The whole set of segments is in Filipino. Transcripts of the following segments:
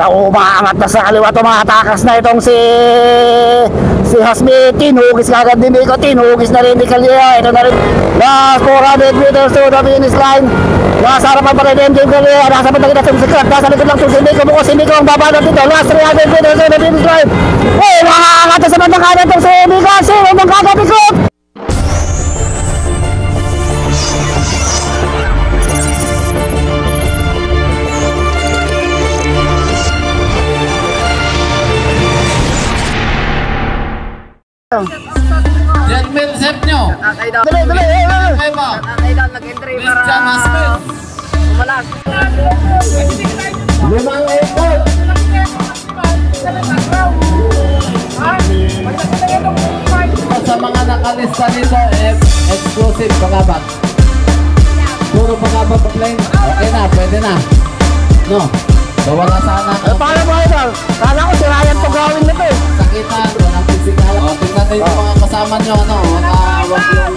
umaangat na sa kaliwa, tumatakas na itong si Hasmi. Tinugis kagad ni Miko, tinugis na rin ni Calleja. Ito na rin, last 400 meters to the finish line. Nasa harapan pa rin MJ Calleja, nasa bandang kita sumisikat, nasa likod lang itong si Miko. Bukos si Miko ang babalot dito, last 300 meters to the finish line. Umaangat na sa bandang kanan itong si Miko. Sino mong kakapikot? Jetmill set nyo. Dali, dali, Kayo ba? Nakakailan nag-entry para Christian Aspen. umalas. Limang airport. Sa mga nakalista nito, exclusive pangabag. Puro pangabag plane. Okay na, pwede na. No? So wala sana. paano mo ito? Kala ko sirayan to gawin na to. Sakitan, walang physical. O, tingnan din yung mga kasama nyo, ano, wag yung,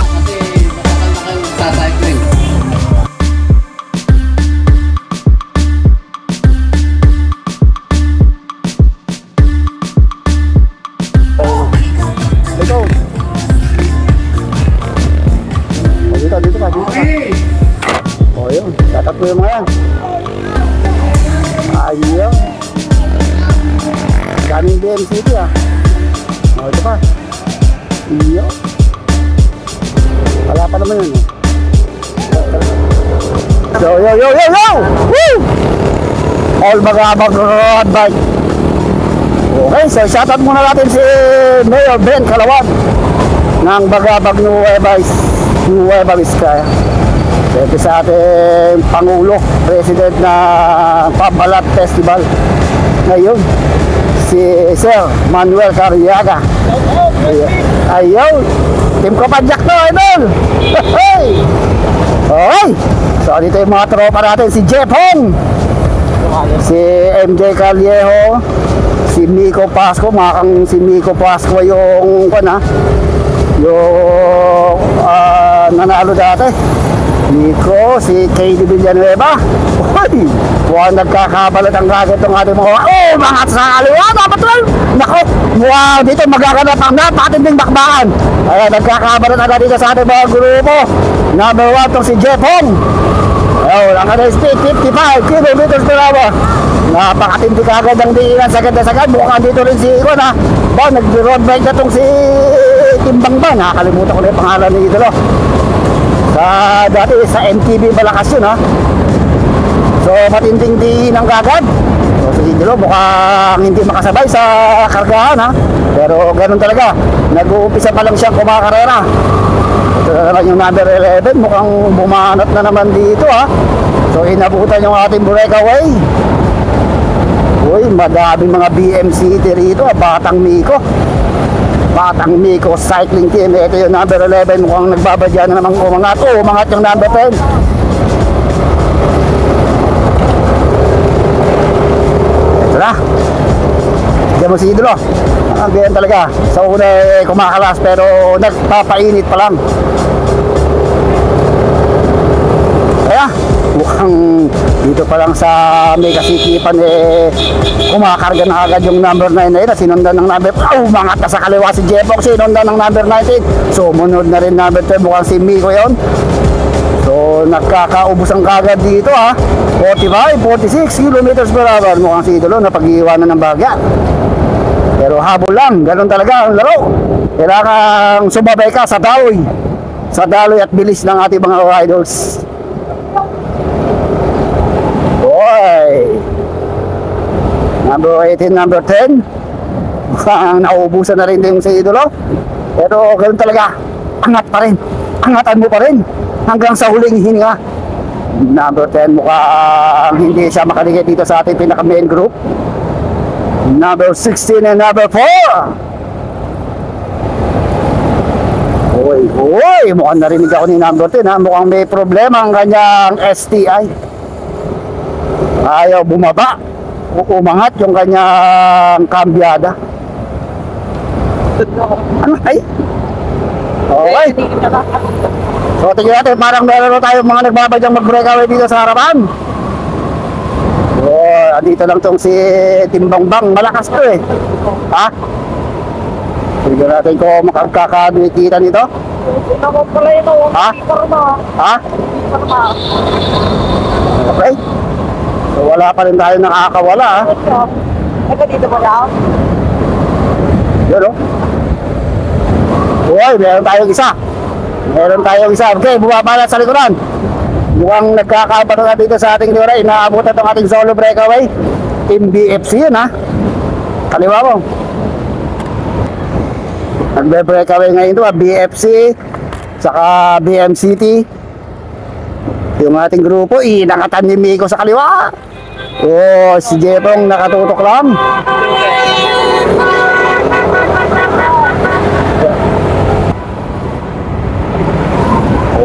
kasi matagal na kayong sacycling. Dito. Dito, dito ka, dito ka. O yun, tatatlo yung mga yan. Ayun. Daming BMCT ah. O ito pa. Iyo. Wala pa naman yun eh. Yo, yo, yo, yo, yo! Woo! All magabag road bike. Okay, so shoutout muna natin si Mayor Ben Calawag ng Bagabag Nueva Vizcaya. Ito sa ating Pangulo, President ng Pambalat Festival ngayon, si Sir Manuel Carriaga. Ayun, Team Kapadyak to, idol! Okay, so dito yung mga tropa natin, si Jeff Hong, si MJ Callejo, si Miko Pasco. Makakang si Miko Pasco yung nanalo dati. Miko, si KD Villanueva. Uy, mukhang nagkakabalat ang racket ng ating mga mga sa kaliwa, dapat lang. Nako, mukhang dito magaganap ang napakatinding bakbakan. Ayan, nagkakabalat agad dito sa ating mga grupo. Number 1 to si Jeff Hong. Ayun, ang kanyang speed, 55 kilometers per hour. Napakatindi kagad ang diinan, sagad na sagad. Mukhang dito rin si Ikon ha. Nag-road bike na itong si Timbang ba? Nakakalimutan ko na yung pangalan ni Idolo. Dati sa MTV Malakas yun ha. So matinding diinan kagad. So si Idolo mukhang hindi makasabay sa kargahan ha. Pero ganun talaga. Nag-uumpisa pa lang siyang kumakarera. Ito na naman yung number 11. Mukhang bumanat na naman dito ha. So inabutan yung ating breakaway. Uy, madaming mga BMCT rito, Batang Miko. Batang Miko Cycling Team. Ito yung number 11, mukhang nagbabadya na namang umangat. Umangat yung number 10. Ito na. Diyan mo si Idolo. Ang ganyan talaga. Sa una kumakalas pero nagpapainit pa lang. Kaya mukhang dito pa lang sa may kasikipan kumakarga na agad yung number 9 na yun. Sinundan ng number, umangat na sa kaliwa si Jepok, sinundan ng number 19. Sumunod na rin number 10, mukhang si Miko yun. So nakakaubos ang kagad dito ha. 45, 46 kilometers per hour. Mukhang si Idolo na pag-iiwanan ng bagya. Pero habol lang, ganun talaga ang laro. Kailangan sumabay ka sa daloy. Sa daloy at bilis ng ating mga riders. Boy! Number 18, number 10. Mukhang nauubusan na rin din si Idolo. Pero ganun talaga. Angat pa rin. Angatan mo pa rin. Hanggang sa huling hininga. Number 10 mukhang hindi siya makaligay dito sa ating pinaka main group. Number 16 and number 4. Uy, mukhang narinig ako ni number 10 ha. Mukhang may problema ang kanyang STI. Ayaw bumaba. Umangat yung kanyang kambyada. Ano ay? Okay. So tingnan natin, parang meron na tayong mga nagbabadyang mag-breakaway dito sa harapan. Dito lang tong si Timbangbang. Malakas to eh. Ha? Tignan natin kung makakakita nito. Ako pala ito. Ha? Ha? Okay. So wala pa rin tayo nakakawala ha. Ito dito ba daw? Yun o. Uy, meron tayong isa. Meron tayong isa. Okay, bumaba na sa likuran. Mukhang nagkakabato na dito sa ating likuran. Inaabutan itong ating solo breakaway. Team BFC yun ha. Kaliwa mo. Nagbe-breakaway ngayon ito ha. BFC saka BMCT. Yung ating grupo, nakatan ni Miko sa kaliwa. Oh, si Jepong nakatutok lang.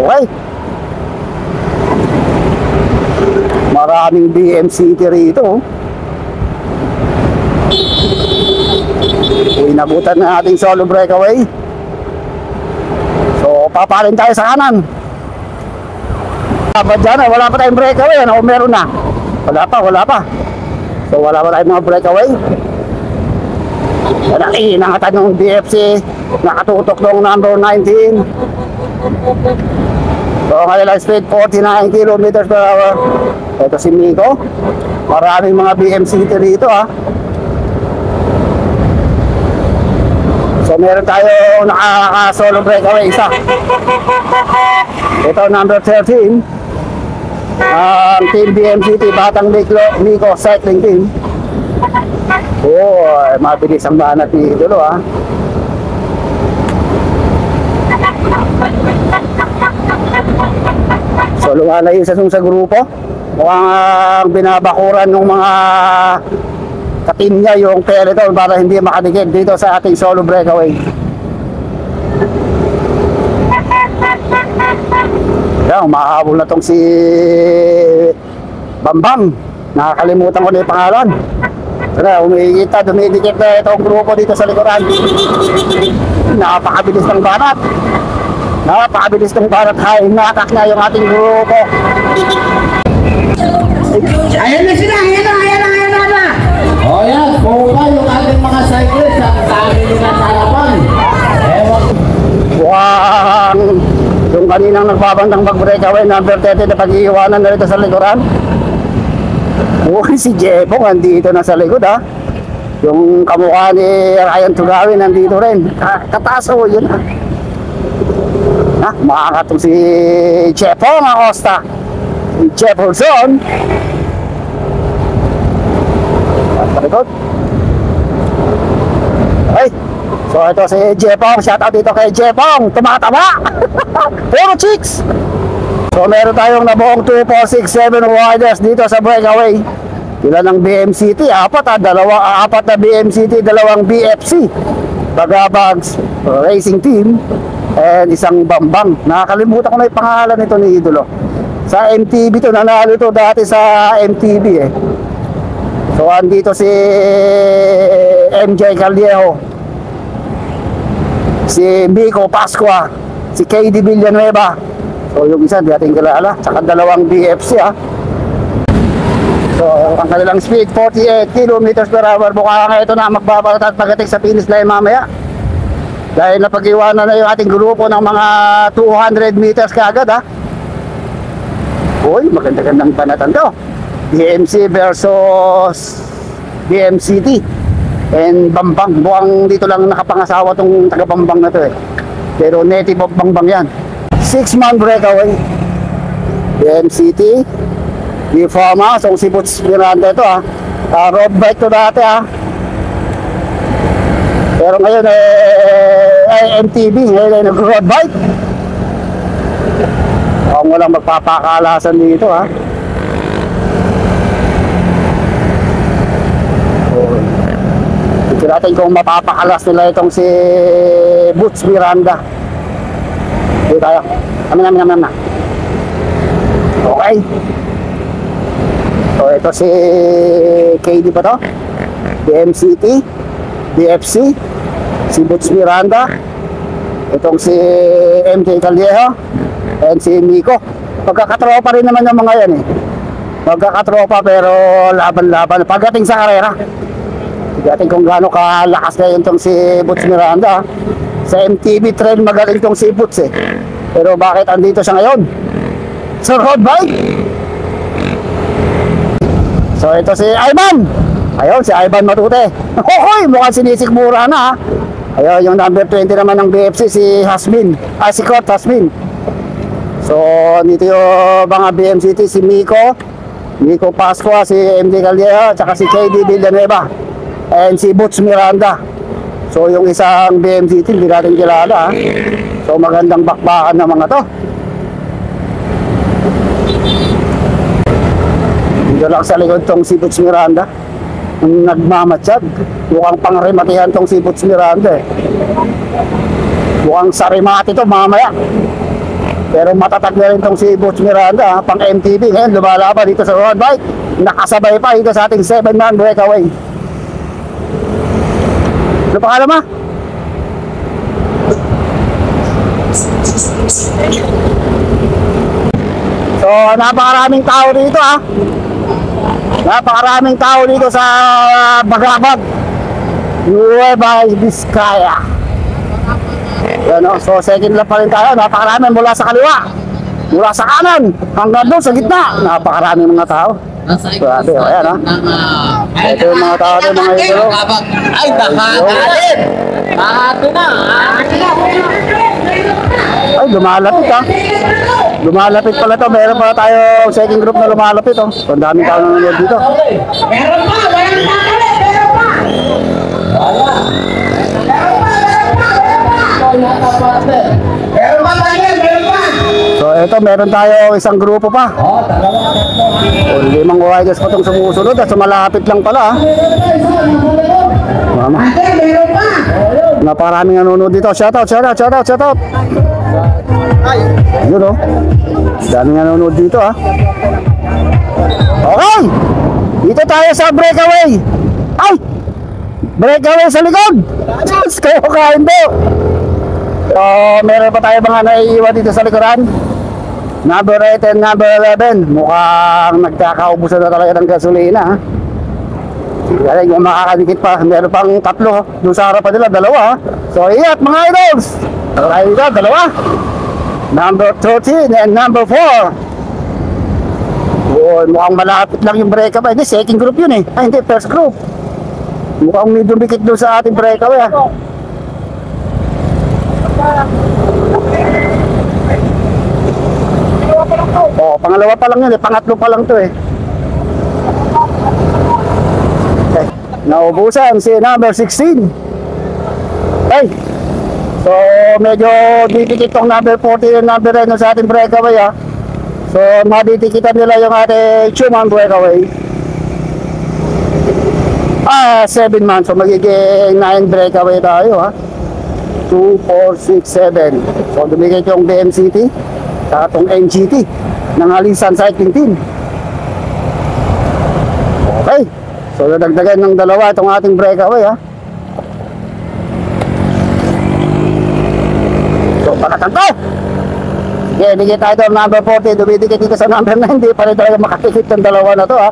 Okay. Maraming BMCT rito. Inabutan na ating solo breakaway. So, papalin tayo sa kanan. Dapat dyan, wala pa tayong breakaway. Ano, meron na? Wala pa. So, wala pa tayong mga breakaway. Nakatan ng BFC. Nakatutok ng number 19. So, ang kanilang speed, 49 km/h. Ito si Miko. Maraming mga BMCT rito, ha. So, meron tayo nakaka-solo breakaway isa. Ito, number 13. Team BMCT, Batang Miko Cycling Team. Oh, mabilis ang banat ni Idolo, ha. So, lumalayo sa grupo. Mukhang binabakuran ng mga ka-team niya yung peloton para hindi makadikit dito sa ating solo breakaway. Yan, mahabol na tong si Bambang. Nakakalimutan ko na yung pangalan. Dumidikit na itong grupo dito sa likuran. Napakabilis ng banat. Hay, natak na yung ating grupo. Ayan na sila, ayan na. O yan, buka yung ating mga cyclist ang dami nila sa harapan. Ewan. Buwang yung kaninang nagbabandang mag-breakaway, number 30 na pag-iiwanan na rito sa likuran. Uy, si Jepong andito na sa likod ha. Yung kamukha ni Ryan Tugawin nandito rin. Kataas o yun ha. Makakatong si Jepong Acosta. Si Jefferson. Palikod. Okay. So ito si Jepong. Shoutout dito kay Jepong. Tumatama. Puro chicks. So meron tayong nabuong 2, 4, 6, 7 riders dito sa breakaway. Ilan ng BMCT? Apat na BMCT, dalawang BFC. Bagabags Racing Team. And isang Bambang. Nakakalimutan ko na yung pangalan nito ni Idolo. Sa MTB to, nanalo to dati sa MTB eh. So andito si MJ Callejo, si Miko Pascua, si KD Villanueva. So yung isa, di ating kilala. Saka dalawang BFC ha. So ang kanilang speed, 48 km/h. Bukaka ito na magbabalat at pagdating sa finish line mamaya. Dahil napag-iwanan na yung ating grupo ng mga 200 meters kaagad ha. Uy, maganda-gandang banatan to. BMC versus BMCT and Bambang. Buwang dito lang nakapangasawa tong taga Bambang na to eh. Pero native of Bambang yan. 6-man breakaway. BMCT Reforma. So si Butch Miranda ito ha. Road bike to dati ha. Pero ngayon MTB ngayon nag-road bike. Walang magpapakalasan dito ha. Tignan natin kung mapapakalas nila itong si Butch Miranda. Dito tayo. Amin na. Okay. So ito si KD pa to. BMCT, BFC, si Butch Miranda, itong si MJ Callejo, and si Miko. Pagkakatrawa pa rin naman yung mga yan eh. Magkakatropa pero laban-laban. Pagdating sa karera, pagdating kung gaano kalakas ngayon tong si Boots Miranda. Sa MTB trail magaling tong si Boots eh. Pero bakit andito siya ngayon? Sa road bike? So ito si Ivan. Ayun, si Ivan Matute. Hoy, mukhang sinisikmura na ha. Ayun, yung number 20 naman ng BFC, si Hasmin. Si Kurt Hasmin. So, dito yung mga BMCT, si Miko Pascua, si MD Caldeja, tsaka si KD Villanueva, and si Boots Miranda. So, yung isang BMCT, hindi natin kilala ha. So, magandang bakbakan ng mga to. Dito lang sa likod tong si Boots Miranda. Nagmamatsyag. Mukhang pangrimatihan tong si Boots Miranda eh. Mukhang sarimati to mamaya. Pero matatag na rin tong si Boots Miranda, pang MTV. Ngayon lumalaban dito sa road bike. Nakasabay pa dito sa ating 7-man breakaway. Ano pa kala ma? So napakaraming tao dito ha. Napakaraming tao dito sa Bagabag, Nueva Vizcaya. Yan o, so second lap pa rin tayo. Napakarami mula sa kaliwa, mula sa kanan, hanggang doon sa gitna. Napakaraming mga tao. Grabe, o yan ha. Ito yung mga tao ng mga idolo. Ay, nakakalit! Nakato na! Ay, lumalapit ha. Lumalapit pala to. Meron pala tayo second group na lumalapit oh. So, ang daming tao nanonood dito. Meron pa! Walang kakalit! Meron pa! Meron pa tayo! Meron pa! So, ito meron tayo isang grupo pa. So, 5 riders pa itong sumusunod at sumalapit lang pala ha. Mama. Ate, meron pa! Napakaraming nanonood dito. Shoutout. Ayun o. Daming nanonood dito ha. Okay. Dito tayo sa breakaway. Ay! Breakaway sa likod. Diyos kayo kain do. So, meron pa tayo mga naiiwan dito sa likuran. Number 8 and number 11. Mukhang nagkakaubusan na talaga ng gasolina ha. Kaya yung makakadikit pa, meron pang 3 doon sa harapan nila, 2 So iyak mga idols. Tayo dito, 2 Number 13 and number 4. Oh, mukhang malapit lang yung breakaway. Hindi, second group yun eh. Ay hindi, first group. Mukhang may dumikit doon sa ating breakaway ah. Oh, pangalawa pa lang yun eh, pangatlo pa lang to eh. Naubusan si number 16. Ay. So medyo didikit tong number 40 and number 9 sa ating breakaway ha. So maditikitan nila yung ating 2-man breakaway. 7 man. So magiging 9 breakaway tayo ha. 2, 4, 6, 7. So dumikit yung BMCT sa itong NGT ng Alisan Cycling Team. Okay. So, nadagdagan ng 2 itong ating breakaway ha. So, pakatan to. Sige, dikit tayo ito number 40. Dumidikit dito sa number 9. Hindi pa rin talaga makakikit ng 2 na to ha.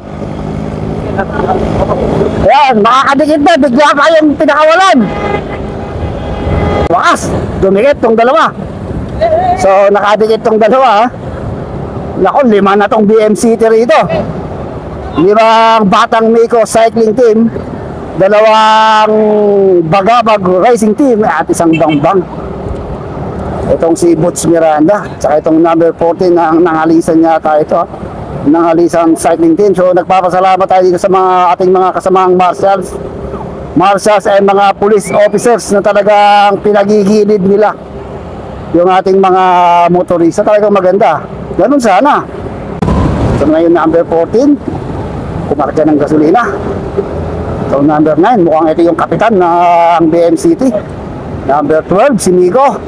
Ayan, makakadikit na. Bigla pa yung pinakawalan. Wakas, dumikit itong 2. So, nakadikit itong 2 ha. Naku, 5 na itong BMCT rito. 5 Batang Miko Cycling Team, 2 Bagabag Racing Team at 1 Bangbang. Itong si Boots Miranda, tsaka itong number 14 na nangalisan yata ito, nangalisan Cycling Team. So nagpapasalamat tayo dito sa mga ating mga kasamang marshals ay mga police officers na talagang pinagigilid nila yung ating mga motorista. Talagang maganda, ganun sana. So ngayon number 14 kumarga ng gasolina. So number 9, mukhang ito yung kapitan ng BMCT. Number 12, si Miko.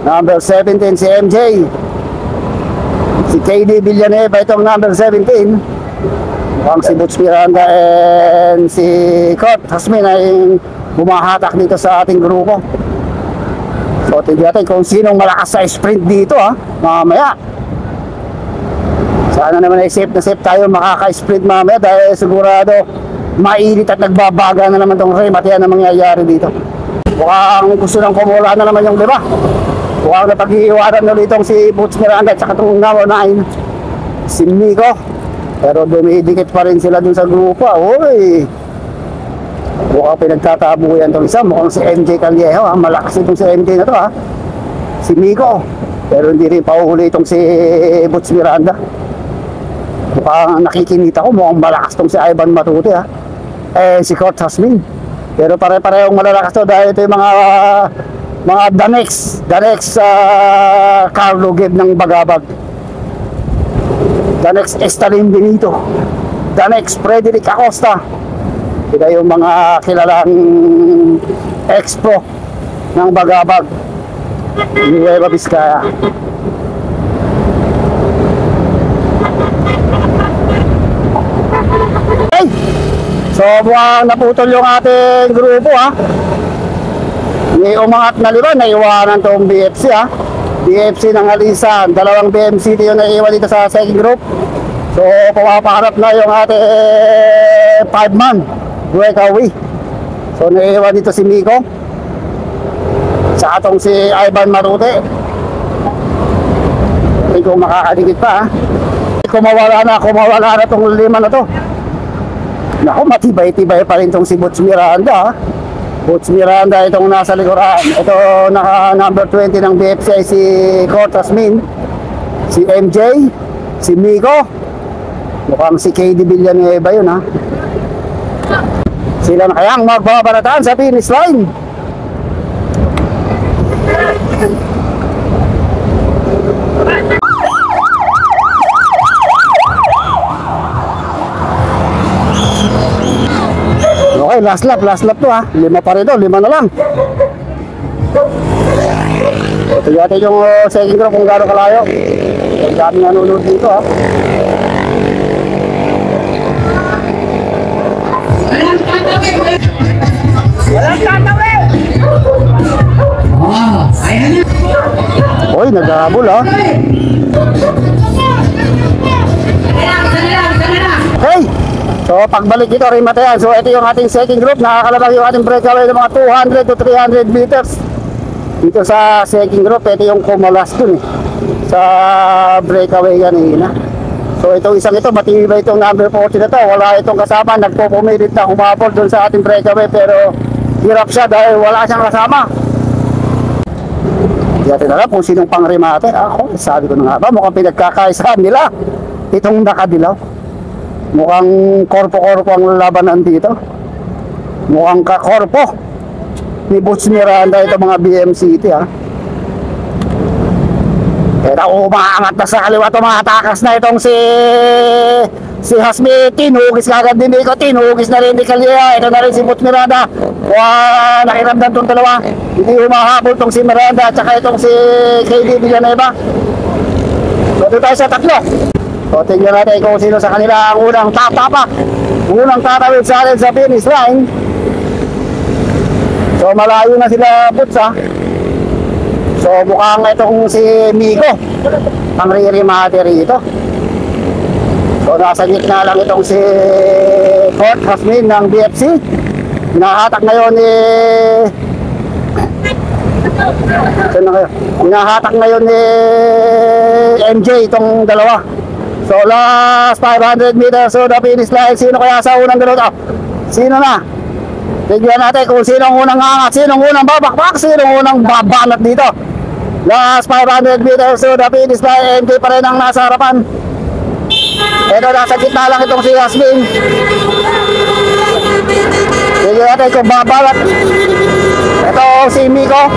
Number 17, si MJ. Si KD Villanueva, itong number 17. Mukhang si Boots Miranda and si Kurt Hasmin ay bumahatak dito sa ating grupo. So tignan natin kung sinong malakas sa sprint dito ha, mamaya. Sana naman ay safe na safe tayo makaka-spread mamaya dahil sigurado mainit at nagbabaga na naman tong rim at yan ang mangyayari dito. Mukhang gusto nang kumula na naman yung lima. Mukhang napag-iiwanan na ulit si Boots Miranda at saka itong naunahin si Miko. Pero dumidikit pa rin sila dun sa grupo. Uy! Mukhang pinagtatabuyan itong isa. Mukhang si MJ Callejo. Malakas itong si MJ na to ha. Si Miko. Pero hindi rin pauhuli itong si Boots Miranda. Mukhang nakikinita ko. Mukhang malakas itong si Ivan Matute ha. Si Kurt Hasmin. Pero pare-parehong malalakas to dahil ito yung mga the next Carlo Geb ng Bagabag. The next Estalin Benito. The next Frederick Acosta. Ito yung mga kilalang ex-pro ng Bagabag. Nueva Vizcaya. Hey! So buwang naputol yung ating grupo ha. May umangat na lima, naiwanan tong BFC ha. BFC ng Alisan, dalawang BMC yung naiwan dito sa second group. So pumapaharap na yung ating 5-man breakaway. So naiwan dito si Miko. Sa atong si Ivan Marute. Hindi ko makakadikit pa ha. Kumawala na tong lima na to. Naku, matibay-tibay pa rin itong si Boots Miranda. Boots Miranda itong nasa likuran. Ito naka number 20 ng BFC ay si Kurt Hasmin, si MJ, si Miko. Mukhang si KD Villanueva yun ha. Sila na kayang magbabarataan sa finish line. Okay, last lap to ha. Lima pa rin to, lima na lang. Ito natin yung second group kung gano'ng kalayo. Ang daming nanonood dito ha. Walang tatawin! Ayan na! Uy, naghahabol ha. Hey! So pagbalik dito rin matayan. So ito yung ating second group. Nakakalabag yung ating breakaway ng mga 200 to 300 meters. Dito sa second group, ito yung kumalas dun eh. Sa breakaway kanina. So itong isang ito, matibay itong number 40 na to. Wala itong kasama. Nagpupumilit na humabol dun sa ating breakaway. Pero hirap siya dahil wala siyang kasama. Hindi natin alam kung sinong pang-remate. Ako, sabi ko na nga ba, mukhang pinagkakaisahan nila itong nakadilaw. Mukhang korpo-korpo ang labanan dito. Mukhang kakorpo ni Boots Miranda ito mga BMCT ha. Kaya umaangat na sa kaliwa ito, mga takas na itong si Hasmi. Tinugis kagad din ko, tinugis na rin ni Callejo. Ito na rin si Boots Miranda. Nakiramdam itong dalawa. Hindi humahabol itong si Miranda at saka itong si KD Villanueva. So dito tayo sa tatlo. So tingnan natin kung sino sa kanila ang unang tatapak. Unang tatawid sa atin sa finish line. So malayo na sila Boots ha. So mukhang itong si Miko ang re-remate rito. So nasa gitna lang itong si Kurt Hasmin ng BFC. Hinahatak ngayon ni hinahatak ngayon ni MJ itong dalawa. So last 500 meters so the finish line. Sino kaya sa unang ganun? Sino na? Tignan natin kung sinong unang angat, sinong unang babakbak, sinong unang babanat dito. Last 500 meters so the finish line. MJ pa rin ang nasa harapan. Ito nasa gitna lang itong si Hasmin. Tignan natin kung babalat. Ito si Miko.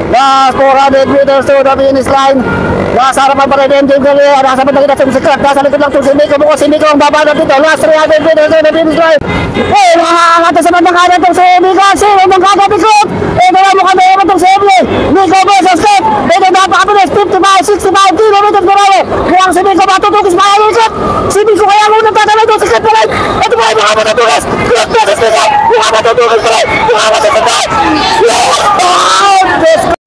Last 400 meters to the finish line. Nasa harapan pa rin MJ Callejo. Nasa harapan na kita sa sikat. Nasa likod lang itong si Miko. Mukhang si Miko ang babalat dito. Last 300 meters to the finish line. Oh, nakakangata sa bandang itong si Miko. Sino bang kakapikot? Ito na mukhang may itong si MJ. Miko versus Kurt. Ito napakabilis. 55, 65 kilometers per hour. Mukhang si Miko matutugis pa ang ikot. Si Miko kaya ang unang tatawid itong si Kurt pa rin. Ito ba yung mga matutugis? Kurt versus Miko. Mukhang matutugis pa rin. Mukhang matutugis. Yeah!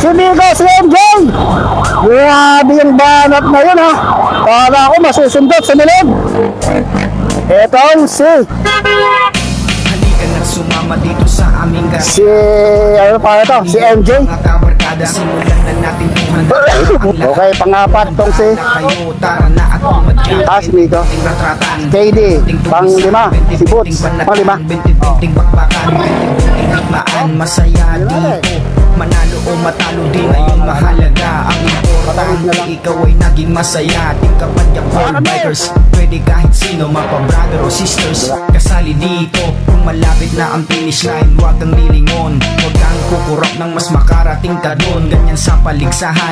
Si Miko, si MJ. Grabe yung banat na yun ha. Kala ko masusundot sa nilid. Ito ang Halika na sumama dito sa aming si ano pa ito? Si MJ. mga kabarkada. Simulan na natin ang Okay, pangapat tong si kayo, tara na at umadya. si Miko. KD, pang-lima. Si Boots, pang-lima. Binting bakbakan, binting hikmaan, masaya dito. Manalo o matalo di ngayon mahalaga. Ang importante ikaw ay naging masaya. Team Kapadyang Paul Bikers, pwede kahit sino, mapa-brother o sisters, kasali dito. Kung malapit na ang finish line, huwag kang lilingon. Huwag kang kukurap ng mas makarating ka doon. Ganyan sa paligsahan.